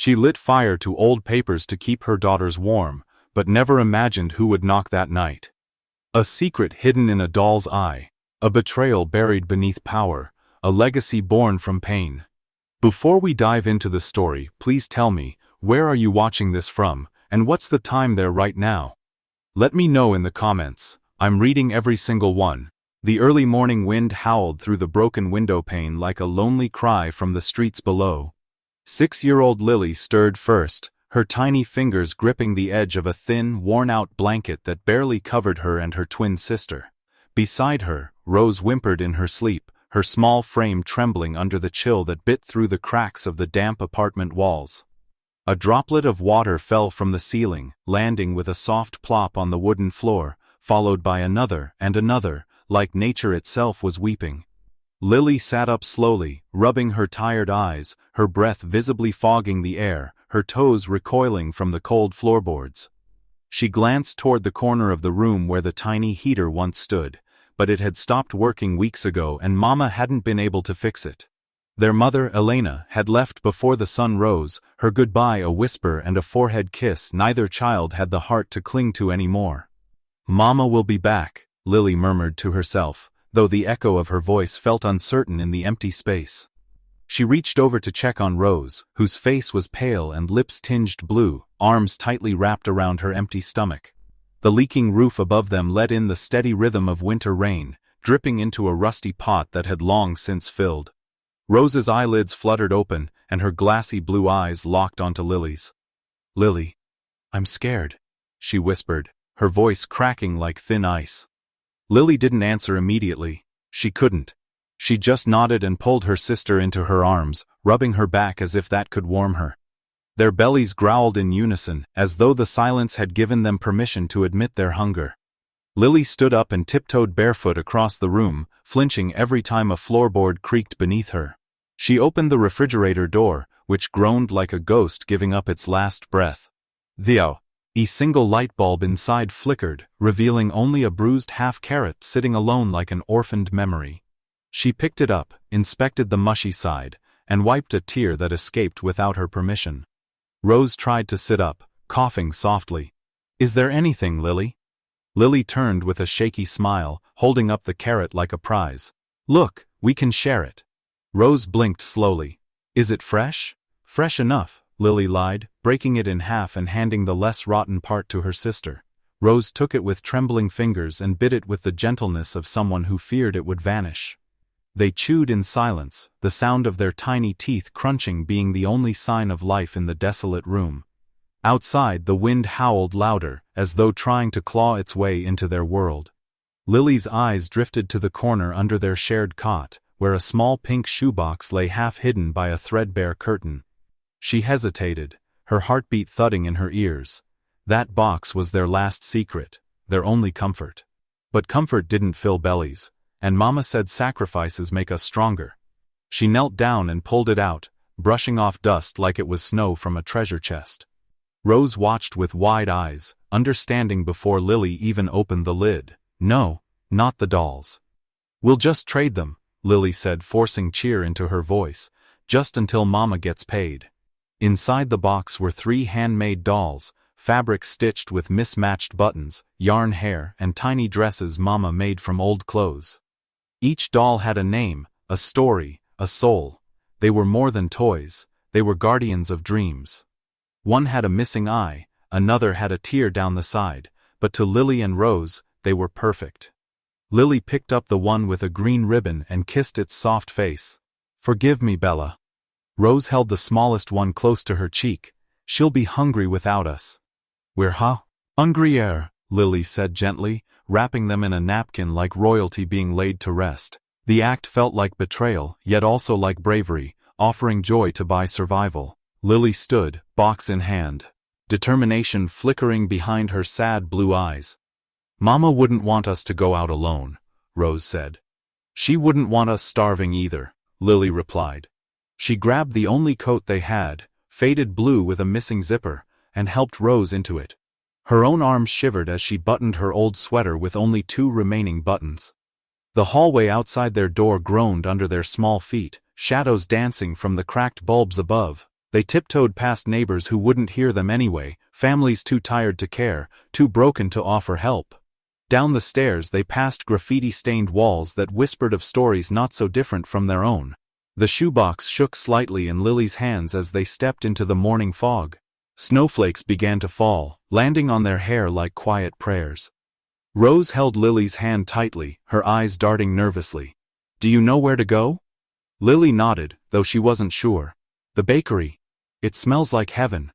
She lit fire to old papers to keep her daughters warm, but never imagined who would knock that night. A secret hidden in a doll's eye, a betrayal buried beneath power, a legacy born from pain. Before we dive into the story, please tell me, where are you watching this from, and what's the time there right now? Let me know in the comments. I'm reading every single one. The early morning wind howled through the broken window pane like a lonely cry from the streets below. 6-year-old Lily stirred first, her tiny fingers gripping the edge of a thin, worn-out blanket that barely covered her and her twin sister. Beside her, Rose whimpered in her sleep, her small frame trembling under the chill that bit through the cracks of the damp apartment walls. A droplet of water fell from the ceiling, landing with a soft plop on the wooden floor, followed by another and another, like nature itself was weeping. Lily sat up slowly, rubbing her tired eyes, her breath visibly fogging the air, her toes recoiling from the cold floorboards. She glanced toward the corner of the room where the tiny heater once stood, but it had stopped working weeks ago and Mama hadn't been able to fix it. Their mother, Elena, had left before the sun rose, her goodbye a whisper and a forehead kiss neither child had the heart to cling to anymore. "Mama will be back," Lily murmured to herself, though the echo of her voice felt uncertain in the empty space. She reached over to check on Rose, whose face was pale and lips tinged blue, arms tightly wrapped around her empty stomach. The leaking roof above them let in the steady rhythm of winter rain, dripping into a rusty pot that had long since filled. Rose's eyelids fluttered open, and her glassy blue eyes locked onto Lily's. "Lily, I'm scared," she whispered, her voice cracking like thin ice. Lily didn't answer immediately. She couldn't. She just nodded and pulled her sister into her arms, rubbing her back as if that could warm her. Their bellies growled in unison, as though the silence had given them permission to admit their hunger. Lily stood up and tiptoed barefoot across the room, flinching every time a floorboard creaked beneath her. She opened the refrigerator door, which groaned like a ghost giving up its last breath. A single light bulb inside flickered, revealing only a bruised half-carrot sitting alone like an orphaned memory. She picked it up, inspected the mushy side, and wiped a tear that escaped without her permission. Rose tried to sit up, coughing softly. "Is there anything, Lily?" Lily turned with a shaky smile, holding up the carrot like a prize. "Look, we can share it." Rose blinked slowly. "Is it fresh?" "Fresh enough," Lily lied, breaking it in half and handing the less rotten part to her sister. Rose took it with trembling fingers and bit it with the gentleness of someone who feared it would vanish. They chewed in silence, the sound of their tiny teeth crunching being the only sign of life in the desolate room. Outside, the wind howled louder, as though trying to claw its way into their world. Lily's eyes drifted to the corner under their shared cot, where a small pink shoebox lay half hidden by a threadbare curtain. She hesitated, her heartbeat thudding in her ears. That box was their last secret, their only comfort. But comfort didn't fill bellies, and Mama said sacrifices make us stronger. She knelt down and pulled it out, brushing off dust like it was snow from a treasure chest. Rose watched with wide eyes, understanding before Lily even opened the lid. "No, not the dolls. We'll just trade them," Lily said, forcing cheer into her voice, "just until Mama gets paid." Inside the box were 3 handmade dolls, fabric stitched with mismatched buttons, yarn hair, and tiny dresses Mama made from old clothes. Each doll had a name, a story, a soul. They were more than toys, they were guardians of dreams. One had a missing eye, another had a tear down the side, but to Lily and Rose, they were perfect. Lily picked up the one with a green ribbon and kissed its soft face. "Forgive me, Bella." Rose held the smallest one close to her cheek. "She'll be hungry without us." "We're hungrier," Lily said gently, wrapping them in a napkin like royalty being laid to rest. The act felt like betrayal, yet also like bravery, offering joy to buy survival. Lily stood, box in hand, determination flickering behind her sad blue eyes. "Mama wouldn't want us to go out alone," Rose said. "She wouldn't want us starving either," Lily replied. She grabbed the only coat they had, faded blue with a missing zipper, and helped Rose into it. Her own arms shivered as she buttoned her old sweater with only 2 remaining buttons. The hallway outside their door groaned under their small feet, shadows dancing from the cracked bulbs above. They tiptoed past neighbors who wouldn't hear them anyway, families too tired to care, too broken to offer help. Down the stairs they passed graffiti-stained walls that whispered of stories not so different from their own. The shoebox shook slightly in Lily's hands as they stepped into the morning fog. Snowflakes began to fall, landing on their hair like quiet prayers. Rose held Lily's hand tightly, her eyes darting nervously. "Do you know where to go?" Lily nodded, though she wasn't sure. "The bakery. It smells like heaven."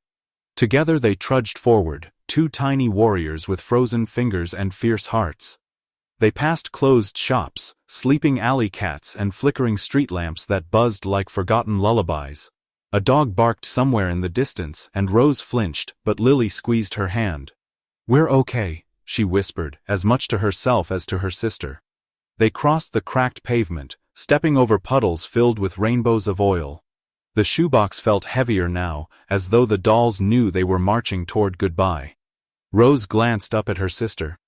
Together they trudged forward, two tiny warriors with frozen fingers and fierce hearts. They passed closed shops, sleeping alley cats and flickering street lamps that buzzed like forgotten lullabies. A dog barked somewhere in the distance and Rose flinched, but Lily squeezed her hand. "We're okay," she whispered, as much to herself as to her sister. They crossed the cracked pavement, stepping over puddles filled with rainbows of oil. The shoebox felt heavier now, as though the dolls knew they were marching toward goodbye. Rose glanced up at her sister.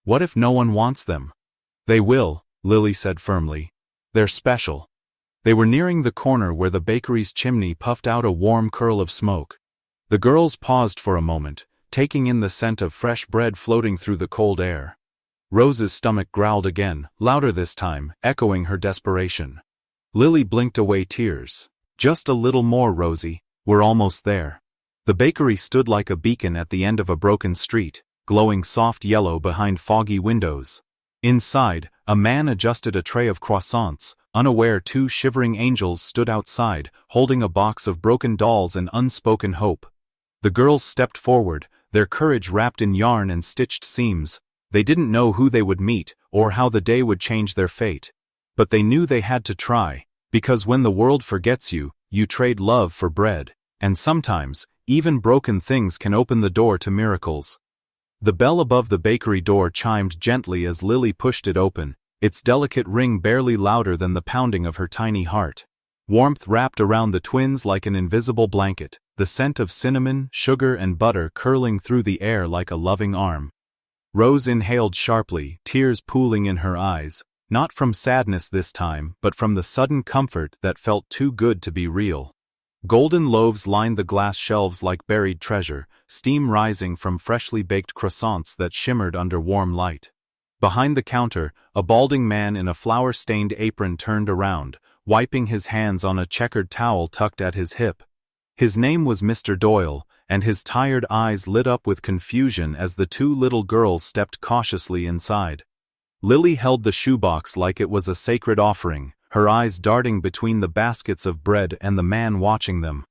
"What if no one wants them?" "They will," Lily said firmly. "They're special." They were nearing the corner where the bakery's chimney puffed out a warm curl of smoke. The girls paused for a moment, taking in the scent of fresh bread floating through the cold air. Rose's stomach growled again, louder this time, echoing her desperation. Lily blinked away tears. "Just a little more, Rosie. We're almost there." The bakery stood like a beacon at the end of a broken street, glowing soft yellow behind foggy windows. Inside, a man adjusted a tray of croissants, unaware two shivering angels stood outside, holding a box of broken dolls and unspoken hope. The girls stepped forward, their courage wrapped in yarn and stitched seams. They didn't know who they would meet, or how the day would change their fate. But they knew they had to try, because when the world forgets you, you trade love for bread, and sometimes, even broken things can open the door to miracles. The bell above the bakery door chimed gently as Lily pushed it open, its delicate ring barely louder than the pounding of her tiny heart. Warmth wrapped around the twins like an invisible blanket, the scent of cinnamon, sugar and butter curling through the air like a loving arm. Rose inhaled sharply, tears pooling in her eyes, not from sadness this time, but from the sudden comfort that felt too good to be real. Golden loaves lined the glass shelves like buried treasure, steam rising from freshly baked croissants that shimmered under warm light. Behind the counter, a balding man in a flour-stained apron turned around, wiping his hands on a checkered towel tucked at his hip. His name was Mr. Doyle, and his tired eyes lit up with confusion as the two little girls stepped cautiously inside. Lily held the shoebox like it was a sacred offering, her eyes darting between the baskets of bread and the man watching them.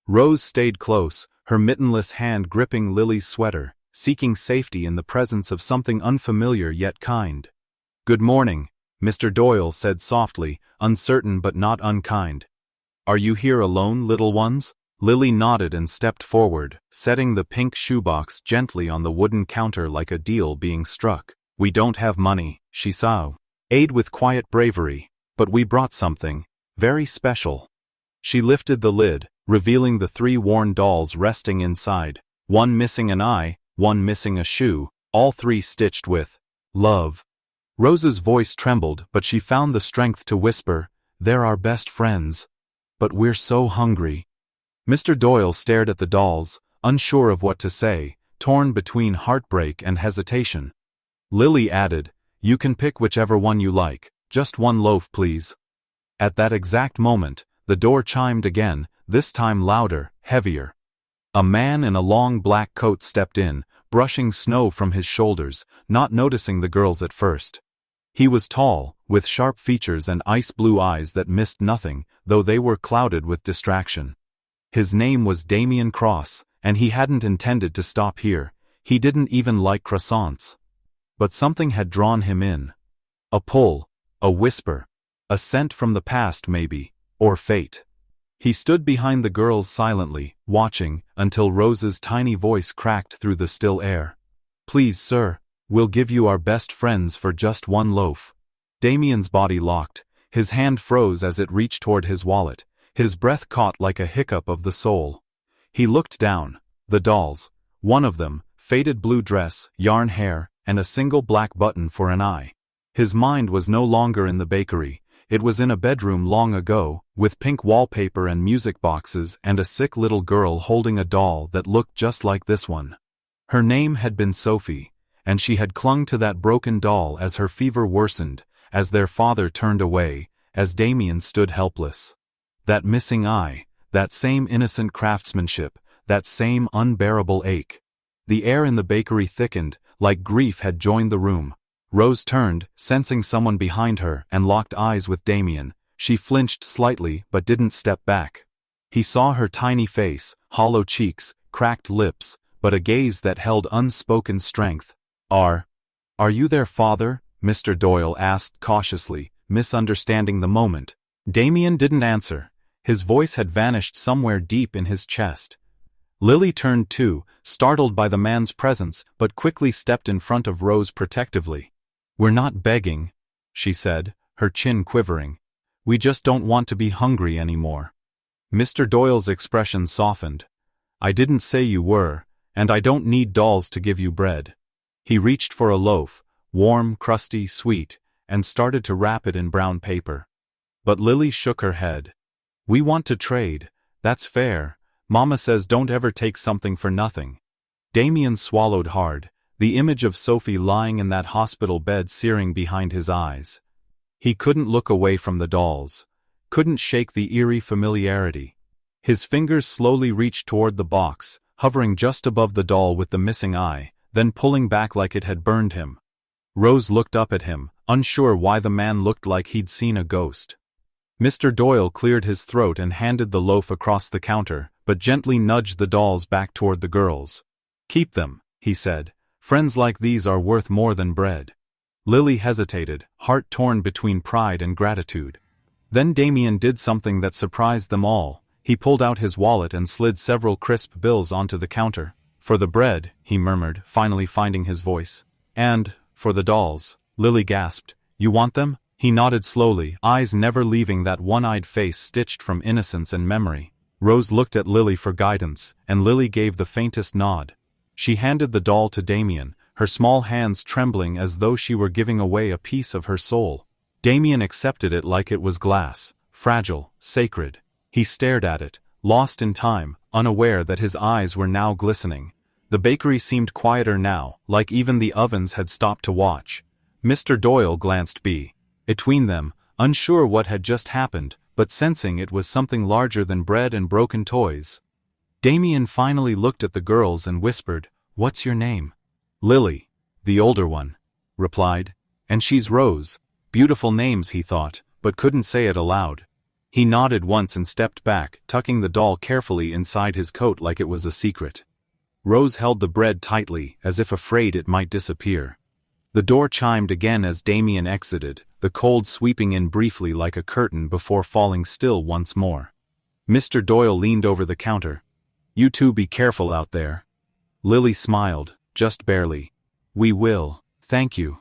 Rose stayed close, her mittenless hand gripping Lily's sweater, seeking safety in the presence of something unfamiliar yet kind. "Good morning," Mr. Doyle said softly, uncertain but not unkind. "Are you here alone, little ones?" Lily nodded and stepped forward, setting the pink shoebox gently on the wooden counter like a deal being struck. "We don't have money," she said with quiet bravery, "but we brought something very special." She lifted the lid, revealing the three worn dolls resting inside, one missing an eye, one missing a shoe, all three stitched with love. Rose's voice trembled, but she found the strength to whisper, "They're our best friends. But we're so hungry." Mr. Doyle stared at the dolls, unsure of what to say, torn between heartbreak and hesitation. Lily added, "You can pick whichever one you like, just one loaf please." At that exact moment, the door chimed again, this time louder, heavier. A man in a long black coat stepped in, brushing snow from his shoulders, not noticing the girls at first. He was tall, with sharp features and ice-blue eyes that missed nothing, though they were clouded with distraction. His name was Damian Cross, and he hadn't intended to stop here. He didn't even like croissants. But something had drawn him in. A pull, a whisper, a scent from the past maybe, or fate. He stood behind the girls silently, watching, until Rose's tiny voice cracked through the still air. "Please, sir, we'll give you our best friends for just one loaf." Damian's body locked, his hand froze as it reached toward his wallet, his breath caught like a hiccup of the soul. He looked down. The dolls, one of them, faded blue dress, yarn hair, and a single black button for an eye. His mind was no longer in the bakery. It was in a bedroom long ago, with pink wallpaper and music boxes and a sick little girl holding a doll that looked just like this one. Her name had been Sophie, and she had clung to that broken doll as her fever worsened, as their father turned away, as Damian stood helpless. That missing eye, that same innocent craftsmanship, that same unbearable ache. The air in the bakery thickened, like grief had joined the room. Rose turned, sensing someone behind her, and locked eyes with Damian. She flinched slightly but didn't step back. He saw her tiny face, hollow cheeks, cracked lips, but a gaze that held unspoken strength. Are you their father?" Mr. Doyle asked cautiously, misunderstanding the moment. Damian didn't answer. His voice had vanished somewhere deep in his chest. Lily turned too, startled by the man's presence, but quickly stepped in front of Rose protectively. "We're not begging," she said, her chin quivering. "We just don't want to be hungry anymore." Mr. Doyle's expression softened. "I didn't say you were, and I don't need dolls to give you bread." He reached for a loaf, warm, crusty, sweet, and started to wrap it in brown paper. But Lily shook her head. "We want to trade. That's fair. Mama says don't ever take something for nothing." Damian swallowed hard, the image of Sophie lying in that hospital bed searing behind his eyes. He couldn't look away from the dolls, couldn't shake the eerie familiarity. His fingers slowly reached toward the box, hovering just above the doll with the missing eye, then pulling back like it had burned him. Rose looked up at him, unsure why the man looked like he'd seen a ghost. Mr. Doyle cleared his throat and handed the loaf across the counter, but gently nudged the dolls back toward the girls. "Keep them," he said. "Friends like these are worth more than bread." Lily hesitated, heart torn between pride and gratitude. Then Damian did something that surprised them all. He pulled out his wallet and slid several crisp bills onto the counter. "For the bread," he murmured, finally finding his voice. "And, for the dolls," Lily gasped. "You want them?" He nodded slowly, eyes never leaving that one-eyed face stitched from innocence and memory. Rose looked at Lily for guidance, and Lily gave the faintest nod. She handed the doll to Damian, her small hands trembling as though she were giving away a piece of her soul. Damian accepted it like it was glass, fragile, sacred. He stared at it, lost in time, unaware that his eyes were now glistening. The bakery seemed quieter now, like even the ovens had stopped to watch. Mr. Doyle glanced between them, unsure what had just happened, but sensing it was something larger than bread and broken toys. Damian finally looked at the girls and whispered, "What's your name?" "Lily," the older one replied. "And she's Rose." Beautiful names, he thought, but couldn't say it aloud. He nodded once and stepped back, tucking the doll carefully inside his coat like it was a secret. Rose held the bread tightly, as if afraid it might disappear. The door chimed again as Damian exited, the cold sweeping in briefly like a curtain before falling still once more. Mr. Doyle leaned over the counter. "You two be careful out there." Lily smiled, just barely. "We will, thank you."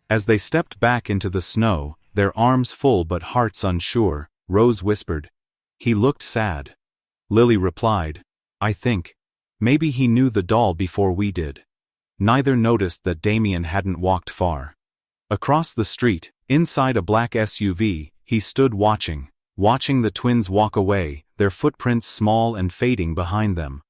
As they stepped back into the snow, their arms full but hearts unsure, Rose whispered, "He looked sad." Lily replied, "I think. Maybe he knew the doll before we did." Neither noticed that Damian hadn't walked far. Across the street, inside a black SUV, he stood watching the twins walk away, their footprints small and fading behind them.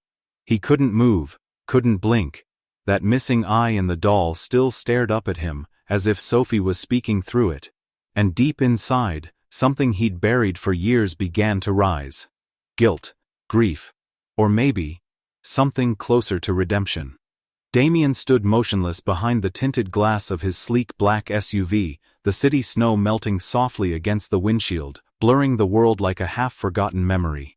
He couldn't move, couldn't blink. That missing eye in the doll still stared up at him, as if Sophie was speaking through it. And deep inside, something he'd buried for years began to rise. Guilt, grief, or maybe something closer to redemption. Damian stood motionless behind the tinted glass of his sleek black SUV, the city snow melting softly against the windshield, blurring the world like a half-forgotten memory.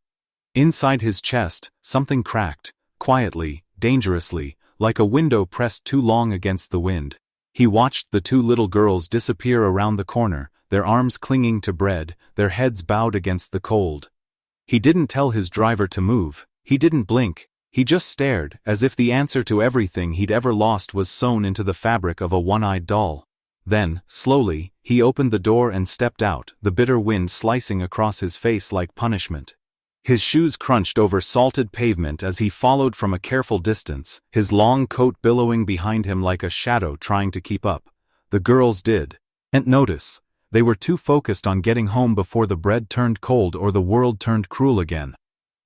Inside his chest, something cracked, quietly, dangerously, like a window pressed too long against the wind. He watched the two little girls disappear around the corner, their arms clinging to bread, their heads bowed against the cold. He didn't tell his driver to move, he didn't blink. He just stared, as if the answer to everything he'd ever lost was sewn into the fabric of a one-eyed doll. Then, slowly, he opened the door and stepped out, the bitter wind slicing across his face like punishment. His shoes crunched over salted pavement as he followed from a careful distance, his long coat billowing behind him like a shadow trying to keep up. The girls didn't notice. They were too focused on getting home before the bread turned cold or the world turned cruel again.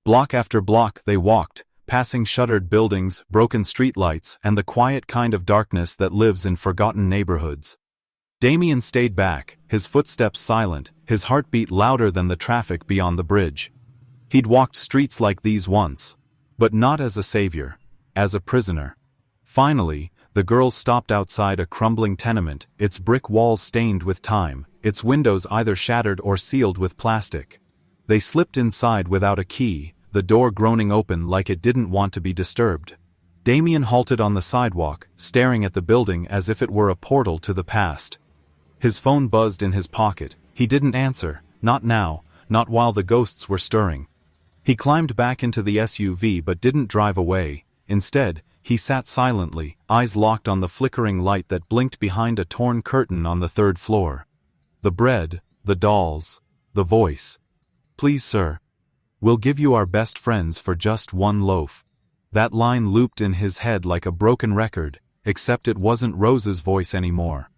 Block after block they walked, passing shuttered buildings, broken streetlights, and the quiet kind of darkness that lives in forgotten neighborhoods. Damian stayed back, his footsteps silent, his heartbeat louder than the traffic beyond the bridge. He'd walked streets like these once. But not as a savior, as a prisoner. Finally, the girls stopped outside a crumbling tenement, its brick walls stained with time, its windows either shattered or sealed with plastic. They slipped inside without a key, the door groaning open like it didn't want to be disturbed. Damian halted on the sidewalk, staring at the building as if it were a portal to the past. His phone buzzed in his pocket. He didn't answer, not now, not while the ghosts were stirring. He climbed back into the SUV but didn't drive away. Instead, he sat silently, eyes locked on the flickering light that blinked behind a torn curtain on the third floor. The bread, the dolls, the voice. "Please, sir. We'll give you our best friends for just one loaf." That line looped in his head like a broken record, except it wasn't Rose's voice anymore.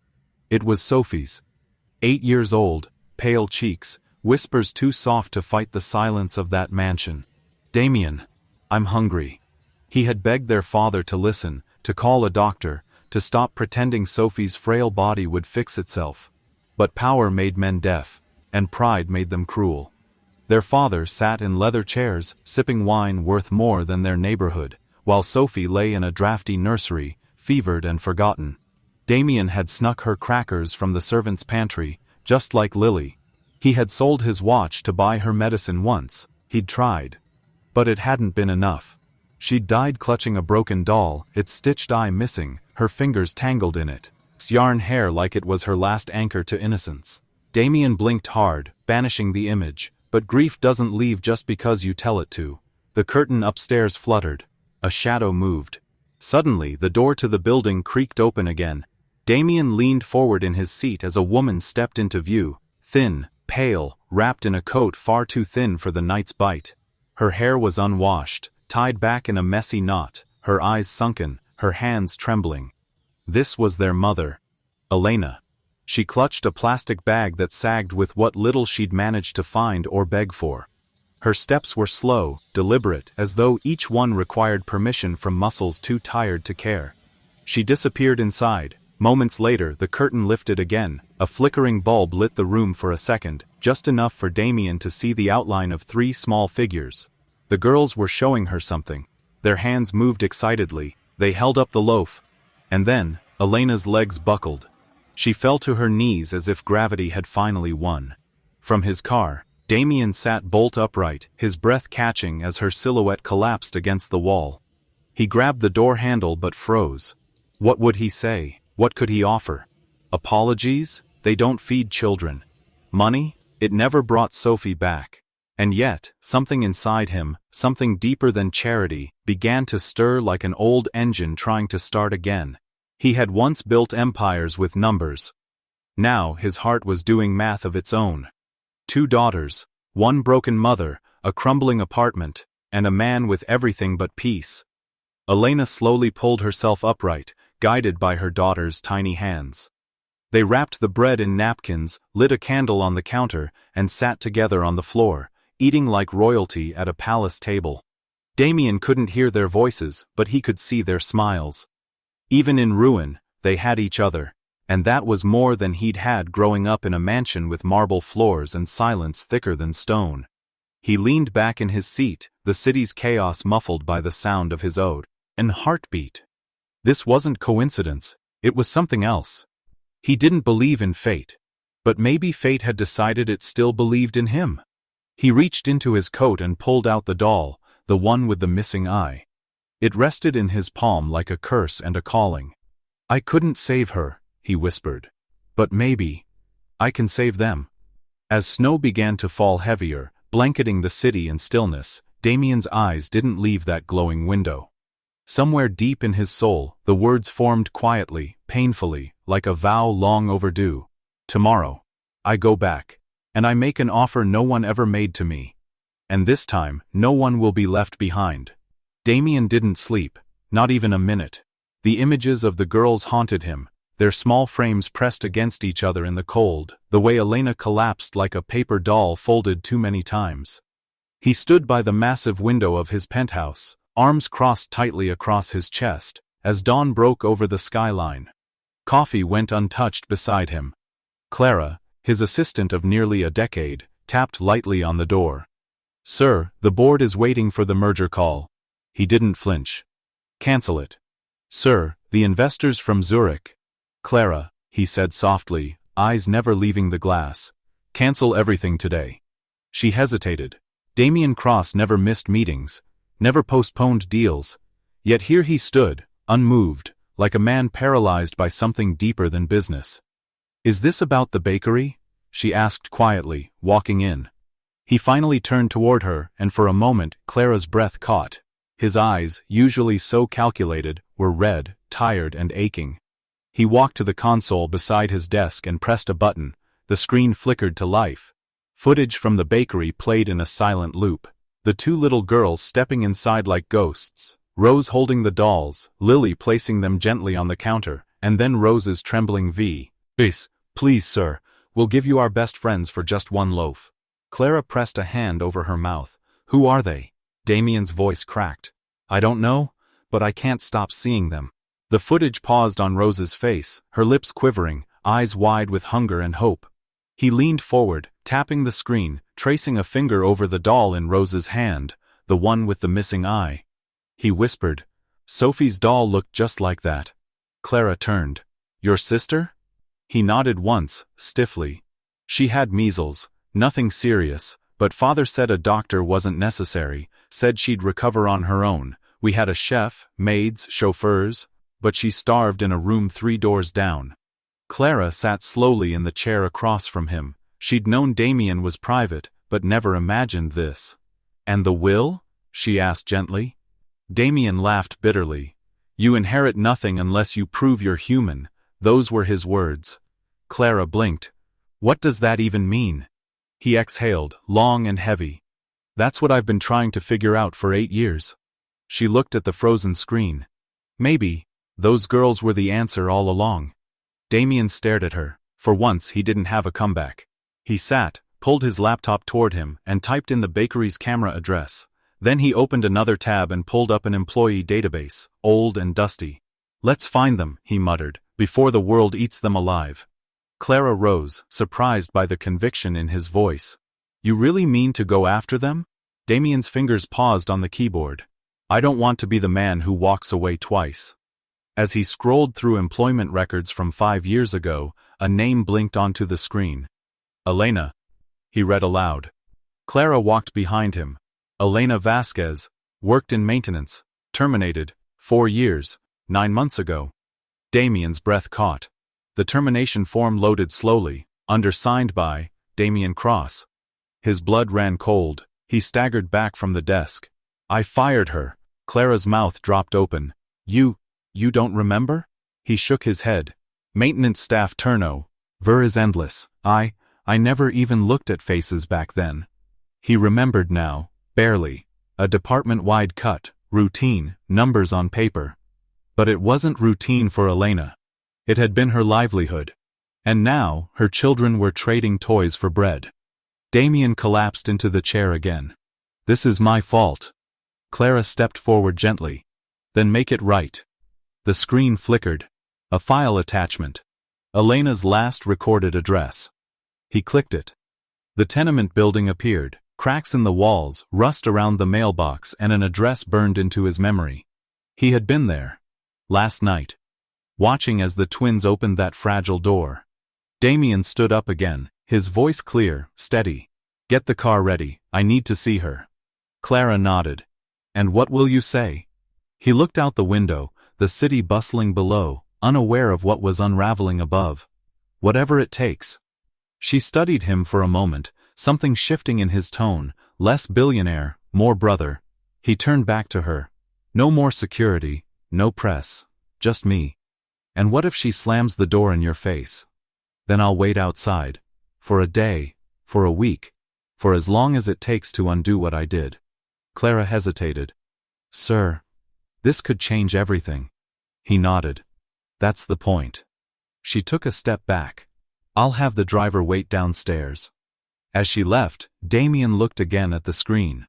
It was Sophie's. 8 years old, pale cheeks, whispers too soft to fight the silence of that mansion. "Damian, I'm hungry." He had begged their father to listen, to call a doctor, to stop pretending Sophie's frail body would fix itself. But power made men deaf, and pride made them cruel. Their father sat in leather chairs, sipping wine worth more than their neighborhood, while Sophie lay in a drafty nursery, fevered and forgotten. Damian had snuck her crackers from the servant's pantry, just like Lily. He had sold his watch to buy her medicine once. He'd tried. But it hadn't been enough. She'd died clutching a broken doll, its stitched eye missing, her fingers tangled in it, its yarn hair like it was her last anchor to innocence. Damian blinked hard, banishing the image, but grief doesn't leave just because you tell it to. The curtain upstairs fluttered. A shadow moved. Suddenly, the door to the building creaked open again. Damian leaned forward in his seat as a woman stepped into view, thin, pale, wrapped in a coat far too thin for the night's bite. Her hair was unwashed, tied back in a messy knot, her eyes sunken, her hands trembling. This was their mother, Elena. She clutched a plastic bag that sagged with what little she'd managed to find or beg for. Her steps were slow, deliberate, as though each one required permission from muscles too tired to care. She disappeared inside. Moments later, the curtain lifted again. A flickering bulb lit the room for a second, just enough for Damian to see the outline of 3 small figures. The girls were showing her something. Their hands moved excitedly. They held up the loaf. And then, Elena's legs buckled. She fell to her knees as if gravity had finally won. From his car, Damian sat bolt upright, his breath catching as her silhouette collapsed against the wall. He grabbed the door handle but froze. What would he say? What could he offer? Apologies? They don't feed children. Money? It never brought Sophie back. And yet, something inside him, something deeper than charity, began to stir like an old engine trying to start again. He had once built empires with numbers. Now his heart was doing math of its own. 2 daughters, 1 broken mother, a crumbling apartment, and a man with everything but peace. Elena slowly pulled herself upright, guided by her daughter's tiny hands. They wrapped the bread in napkins, lit a candle on the counter, and sat together on the floor, eating like royalty at a palace table. Damian couldn't hear their voices, but he could see their smiles. Even in ruin, they had each other, and that was more than he'd had growing up in a mansion with marble floors and silence thicker than stone. He leaned back in his seat, the city's chaos muffled by the sound of his own heartbeat. This wasn't coincidence, it was something else. He didn't believe in fate. But maybe fate had decided it still believed in him. He reached into his coat and pulled out the doll, the one with the missing eye. It rested in his palm like a curse and a calling. "I couldn't save her," he whispered. "But maybe I can save them." As snow began to fall heavier, blanketing the city in stillness, Damian's eyes didn't leave that glowing window. Somewhere deep in his soul, the words formed quietly, painfully, like a vow long overdue. "Tomorrow, I go back, and I make an offer no one ever made to me. And this time, no one will be left behind." Damian didn't sleep, not even a minute. The images of the girls haunted him, their small frames pressed against each other in the cold, the way Elena collapsed like a paper doll folded too many times. He stood by the massive window of his penthouse, arms crossed tightly across his chest, as dawn broke over the skyline. Coffee went untouched beside him. Clara, his assistant of nearly a decade, tapped lightly on the door. "Sir, the board is waiting for the merger call." He didn't flinch. "Cancel it." "Sir, the investors from Zurich." "Clara," he said softly, eyes never leaving the glass. "Cancel everything today." She hesitated. Damian Cross never missed meetings, never postponed deals, yet here he stood, unmoved, like a man paralyzed by something deeper than business. "Is this about the bakery?" she asked quietly, walking in. He finally turned toward her, and for a moment Clara's breath caught. His eyes, usually so calculated, were red, tired and aching. He walked to the console beside his desk and pressed a button. The screen flickered to life. Footage from the bakery played in a silent loop. The two little girls stepping inside like ghosts, Rose holding the dolls, Lily placing them gently on the counter, and then Rose's trembling Please sir, we'll give you our best friends for just one loaf." Clara pressed a hand over her mouth. "Who are they?" Damian's voice cracked. "I don't know, but I can't stop seeing them." The footage paused on Rose's face, her lips quivering, eyes wide with hunger and hope. He leaned forward, tapping the screen, tracing a finger over the doll in Rose's hand, the one with the missing eye. He whispered, "Sophie's doll looked just like that." Clara turned. "Your sister?" He nodded once, stiffly. "She had measles, nothing serious, but father said a doctor wasn't necessary, said she'd recover on her own. We had a chef, maids, chauffeurs, but she starved in a room 3 doors down." Clara sat slowly in the chair across from him. She'd known Damian was private, but never imagined this. "And the will?" she asked gently. Damian laughed bitterly. "You inherit nothing unless you prove you're human." Those were his words. Clara blinked. "What does that even mean?" He exhaled, long and heavy. "That's what I've been trying to figure out for 8 years. She looked at the frozen screen. "Maybe those girls were the answer all along." Damian stared at her. For once he didn't have a comeback. He sat, pulled his laptop toward him, and typed in the bakery's camera address. Then he opened another tab and pulled up an employee database, old and dusty. "Let's find them," he muttered, "before the world eats them alive." Clara rose, surprised by the conviction in his voice. "You really mean to go after them?" Damian's fingers paused on the keyboard. "I don't want to be the man who walks away twice." As he scrolled through employment records from 5 years ago, a name blinked onto the screen. "Elena," he read aloud. Clara walked behind him. "Elena Vasquez, worked in maintenance, terminated, 4 years, 9 months ago." Damian's breath caught. The termination form loaded slowly, undersigned by Damian Cross. His blood ran cold. He staggered back from the desk. "I fired her." Clara's mouth dropped open. You don't remember?" He shook his head. "Maintenance staff turno. Ver is endless. I never even looked at faces back then." He remembered now, barely. A department-wide cut, routine, numbers on paper. But it wasn't routine for Elena. It had been her livelihood. And now, her children were trading toys for bread. Damian collapsed into the chair again. "This is my fault." Clara stepped forward gently. "Then make it right." The screen flickered. A file attachment. Elena's last recorded address. He clicked it. The tenement building appeared, cracks in the walls, rust around the mailbox, and an address burned into his memory. He had been there. Last night. Watching as the twins opened that fragile door. Damian stood up again, his voice clear, steady. "Get the car ready, I need to see her." Clara nodded. "And what will you say?" He looked out the window, the city bustling below, unaware of what was unraveling above. "Whatever it takes." She studied him for a moment, something shifting in his tone, less billionaire, more brother. He turned back to her. "No more security, no press, just me. And what if she slams the door in your face? Then I'll wait outside. For a day, for a week, for as long as it takes to undo what I did." Clara hesitated. "Sir, this could change everything." He nodded. "That's the point." She took a step back. I'll have the driver wait downstairs. As she left, Damian looked again at the screen.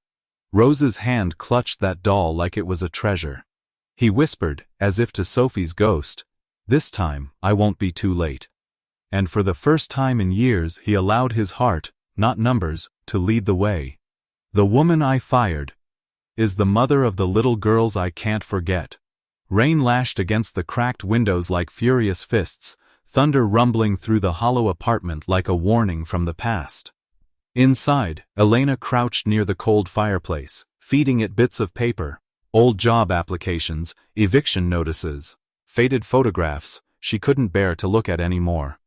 Rose's hand clutched that doll like it was a treasure. He whispered, as if to Sophie's ghost, "This time, I won't be too late." And for the first time in years he allowed his heart, not numbers, to lead the way. The woman I fired is the mother of the little girls I can't forget. Rain lashed against the cracked windows like furious fists, thunder rumbling through the hollow apartment like a warning from the past. Inside, Elena crouched near the cold fireplace, feeding it bits of paper, old job applications, eviction notices, faded photographs she couldn't bear to look at anymore.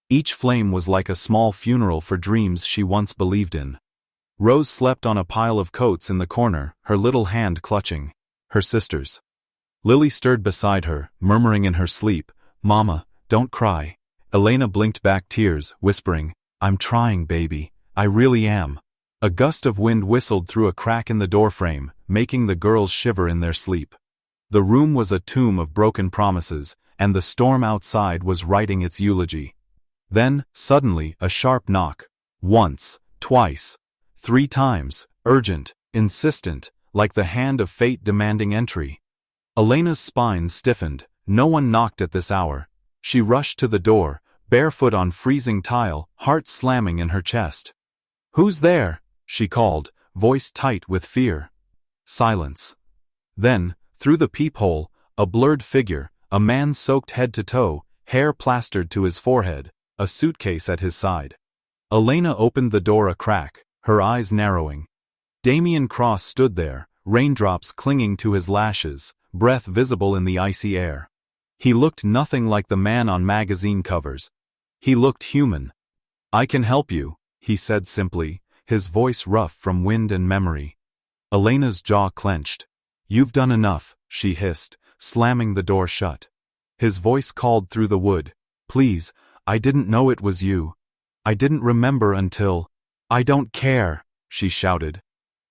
Each flame was like a small funeral for dreams she once believed in. Rose slept on a pile of coats in the corner, her little hand clutching her sister's. Lily stirred beside her, murmuring in her sleep, "Mama, don't cry." Elena blinked back tears, whispering, "I'm trying, baby. I really am." A gust of wind whistled through a crack in the doorframe, making the girls shiver in their sleep. The room was a tomb of broken promises, and the storm outside was writing its eulogy. Then, suddenly, a sharp knock. Once, twice, 3 times, urgent, insistent, like the hand of fate demanding entry. Elena's spine stiffened. No one knocked at this hour. She rushed to the door, barefoot on freezing tile, heart slamming in her chest. "Who's there?" she called, voice tight with fear. Silence. Then, through the peephole, a blurred figure, a man soaked head to toe, hair plastered to his forehead, a suitcase at his side. Elena opened the door a crack, her eyes narrowing. Damian Cross stood there, raindrops clinging to his lashes, breath visible in the icy air. He looked nothing like the man on magazine covers. He looked human. "I can help you," he said simply, his voice rough from wind and memory. Elena's jaw clenched. "You've done enough," she hissed, slamming the door shut. His voice called through the wood. "Please, I didn't know it was you. I didn't remember until—" "I don't care," she shouted.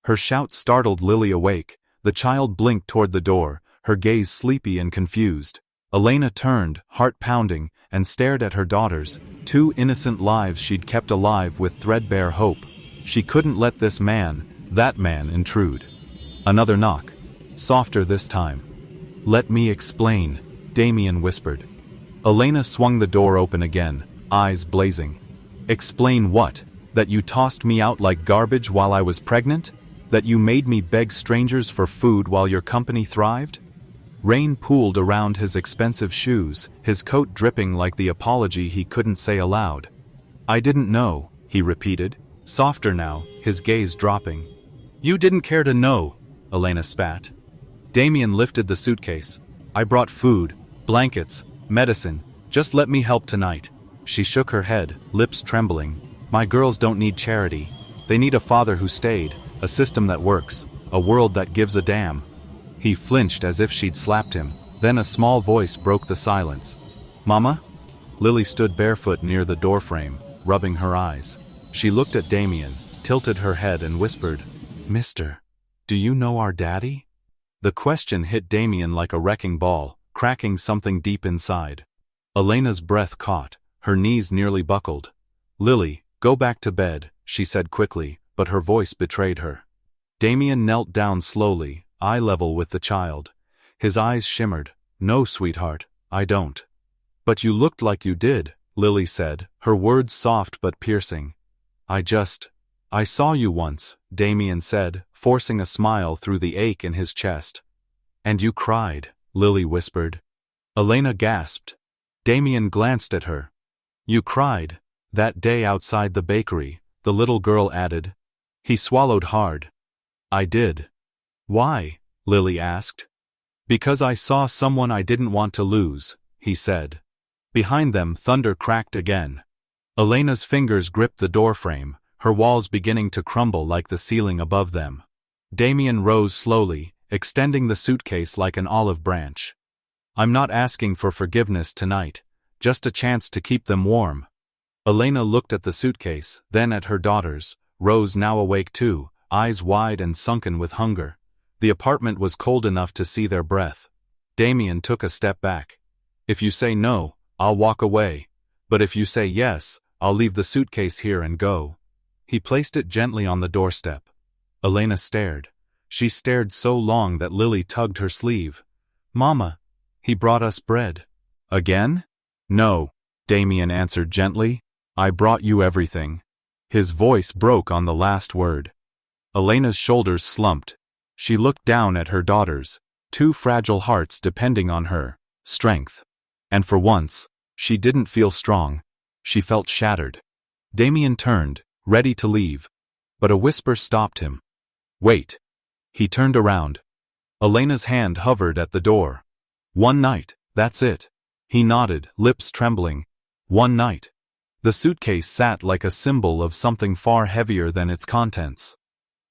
Her shout startled Lily awake. The child blinked toward the door, her gaze sleepy and confused. Elena turned, heart pounding, and stared at her daughters, 2 innocent lives she'd kept alive with threadbare hope. She couldn't let this man, that man, intrude. Another knock. Softer this time. "Let me explain," Damian whispered. Elena swung the door open again, eyes blazing. "Explain what? That you tossed me out like garbage while I was pregnant? That you made me beg strangers for food while your company thrived?" Rain pooled around his expensive shoes, his coat dripping like the apology he couldn't say aloud. "I didn't know," he repeated, softer now, his gaze dropping. "You didn't care to know," Elena spat. Damian lifted the suitcase. "I brought food, blankets, medicine. Just let me help tonight." She shook her head, lips trembling. "My girls don't need charity. They need a father who stayed, a system that works, a world that gives a damn." He flinched as if she'd slapped him. Then a small voice broke the silence. "Mama?" Lily stood barefoot near the doorframe, rubbing her eyes. She looked at Damian, tilted her head and whispered, "Mister, do you know our daddy?" The question hit Damian like a wrecking ball, cracking something deep inside. Elena's breath caught, her knees nearly buckled. "Lily, go back to bed," she said quickly, but her voice betrayed her. Damian knelt down slowly, eye level with the child. His eyes shimmered. "No, sweetheart, I don't." "But you looked like you did," Lily said, her words soft but piercing. I saw you once," Damian said, forcing a smile through the ache in his chest. "And you cried," Lily whispered. Elena gasped. Damian glanced at her. "You cried that day outside the bakery," the little girl added. He swallowed hard. "I did." "Why?" Lily asked. "Because I saw someone I didn't want to lose," he said. Behind them, thunder cracked again. Elena's fingers gripped the doorframe, her walls beginning to crumble like the ceiling above them. Damian rose slowly, extending the suitcase like an olive branch. "I'm not asking for forgiveness tonight, just a chance to keep them warm." Elena looked at the suitcase, then at her daughters, Rose now awake too, eyes wide and sunken with hunger. The apartment was cold enough to see their breath. Damian took a step back. "If you say no, I'll walk away. But if you say yes, I'll leave the suitcase here and go. He placed it gently on the doorstep. Elena stared. She stared so long that Lily tugged her sleeve. Mama, he brought us bread. Again? No, Damian answered gently. I brought you everything. His voice broke on the last word. Elena's shoulders slumped. She looked down at her daughters, two fragile hearts depending on her strength. And for once, she didn't feel strong. She felt shattered. Damian turned, ready to leave. But a whisper stopped him. Wait. He turned around. Elena's hand hovered at the door. One night, that's it. He nodded, lips trembling. One night. The suitcase sat like a symbol of something far heavier than its contents.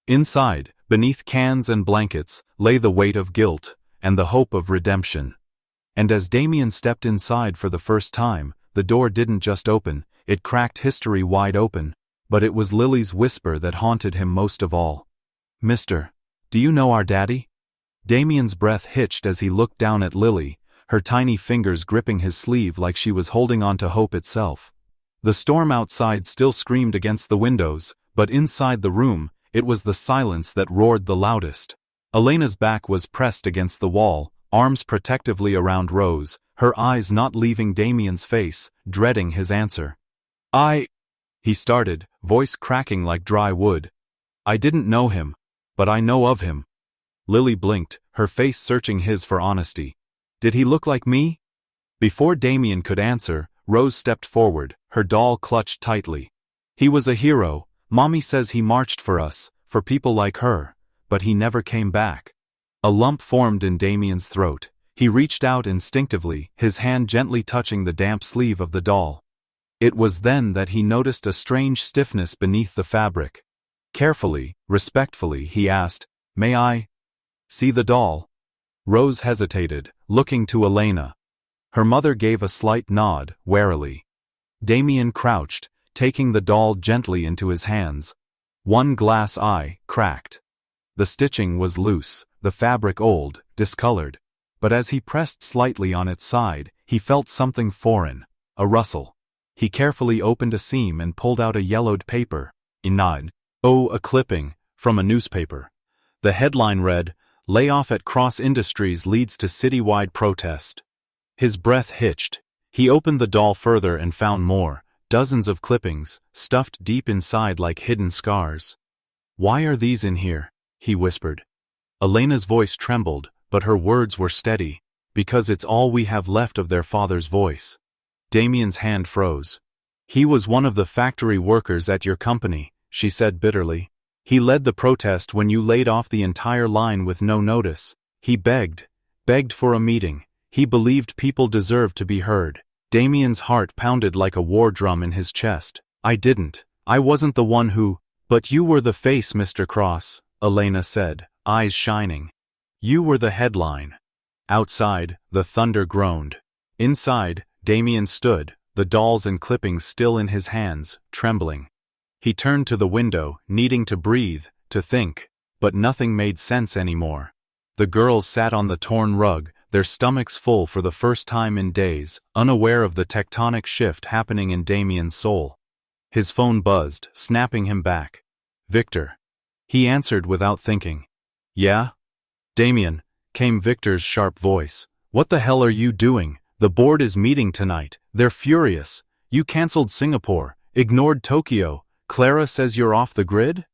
Inside, beneath cans and blankets, lay the weight of guilt, and the hope of redemption. And as Damian stepped inside for the first time, the door didn't just open, it cracked history wide open, but it was Lily's whisper that haunted him most of all. Mister, do you know our daddy? Damian's breath hitched as he looked down at Lily, her tiny fingers gripping his sleeve like she was holding on to hope itself. The storm outside still screamed against the windows, but inside the room, it was the silence that roared the loudest. Elena's back was pressed against the wall, arms protectively around Rose, her eyes not leaving Damian's face, dreading his answer. He started, voice cracking like dry wood. I didn't know him, but I know of him. Lily blinked, her face searching his for honesty. Did he look like me? Before Damian could answer, Rose stepped forward, her doll clutched tightly. He was a hero. Mommy says he marched for us, for people like her, but he never came back. A lump formed in Damian's throat. He reached out instinctively, his hand gently touching the damp sleeve of the doll. It was then that he noticed a strange stiffness beneath the fabric. Carefully, respectfully, he asked, May I see the doll? Rose hesitated, looking to Elena. Her mother gave a slight nod, warily. Damian crouched, taking the doll gently into his hands. One glass eye cracked. The stitching was loose, the fabric old, discolored. But as he pressed slightly on its side, he felt something foreign, a rustle. He carefully opened a seam and pulled out a yellowed paper. A clipping, from a newspaper. The headline read, Layoff at Cross Industries leads to citywide protest. His breath hitched. He opened the doll further and found more. Dozens of clippings, stuffed deep inside like hidden scars. Why are these in here? He whispered. Elena's voice trembled, but her words were steady. Because it's all we have left of their father's voice. Damian's hand froze. He was one of the factory workers at your company, she said bitterly. He led the protest when you laid off the entire line with no notice. He begged for a meeting. He believed people deserved to be heard. Damian's heart pounded like a war drum in his chest. I didn't. I wasn't the one who— But you were the face, Mr. Cross, Elena said, eyes shining. You were the headline. Outside, the thunder groaned. Inside, Damian stood, the dolls and clippings still in his hands, trembling. He turned to the window, needing to breathe, to think, but nothing made sense anymore. The girls sat on the torn rug, their stomachs full for the first time in days, unaware of the tectonic shift happening in Damian's soul. His phone buzzed, snapping him back. Victor. He answered without thinking. Yeah? Damian, came Victor's sharp voice. What the hell are you doing? The board is meeting tonight. They're furious. You canceled Singapore, ignored Tokyo. Clara says you're off the grid?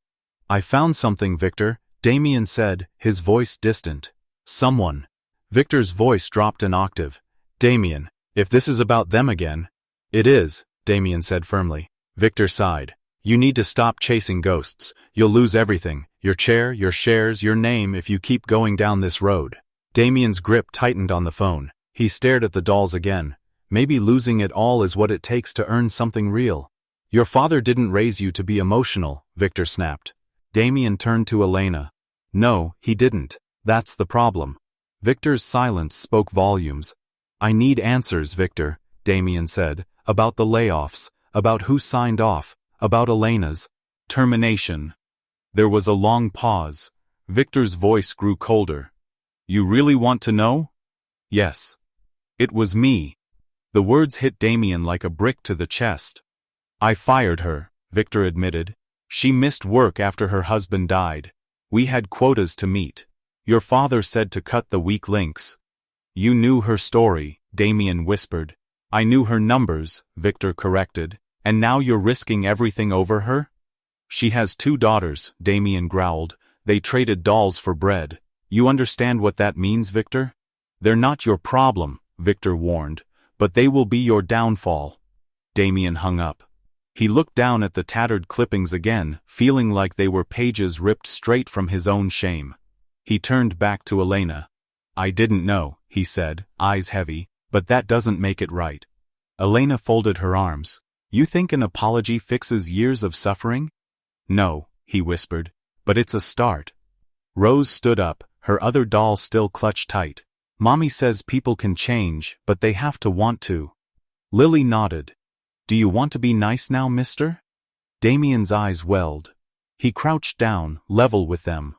I found something, Victor, Damian said, his voice distant. Someone. Victor's voice dropped an octave. Damian, if this is about them again. It is, Damian said firmly. Victor sighed. You need to stop chasing ghosts. You'll lose everything. Your chair, your shares, your name if you keep going down this road. Damian's grip tightened on the phone. He stared at the dolls again. Maybe losing it all is what it takes to earn something real. Your father didn't raise you to be emotional, Victor snapped. Damian turned to Elena. No, he didn't. That's the problem. Victor's silence spoke volumes. I need answers, Victor, Damian said, about the layoffs, about who signed off, about Elena's termination. There was a long pause. Victor's voice grew colder. You really want to know? Yes. It was me. The words hit Damian like a brick to the chest. I fired her, Victor admitted. She missed work after her husband died. We had quotas to meet. Your father said to cut the weak links. You knew her story, Damian whispered. I knew her numbers, Victor corrected. And now you're risking everything over her? She has 2 daughters, Damian growled. They traded dolls for bread. You understand what that means, Victor? They're not your problem, Victor warned, but they will be your downfall. Damian hung up. He looked down at the tattered clippings again, feeling like they were pages ripped straight from his own shame. He turned back to Elena. I didn't know, he said, eyes heavy, but that doesn't make it right. Elena folded her arms. You think an apology fixes years of suffering? No, he whispered, but it's a start. Rose stood up, her other doll still clutched tight. Mommy says people can change, but they have to want to. Lily nodded. Do you want to be nice now, mister? Damian's eyes welled. He crouched down, level with them.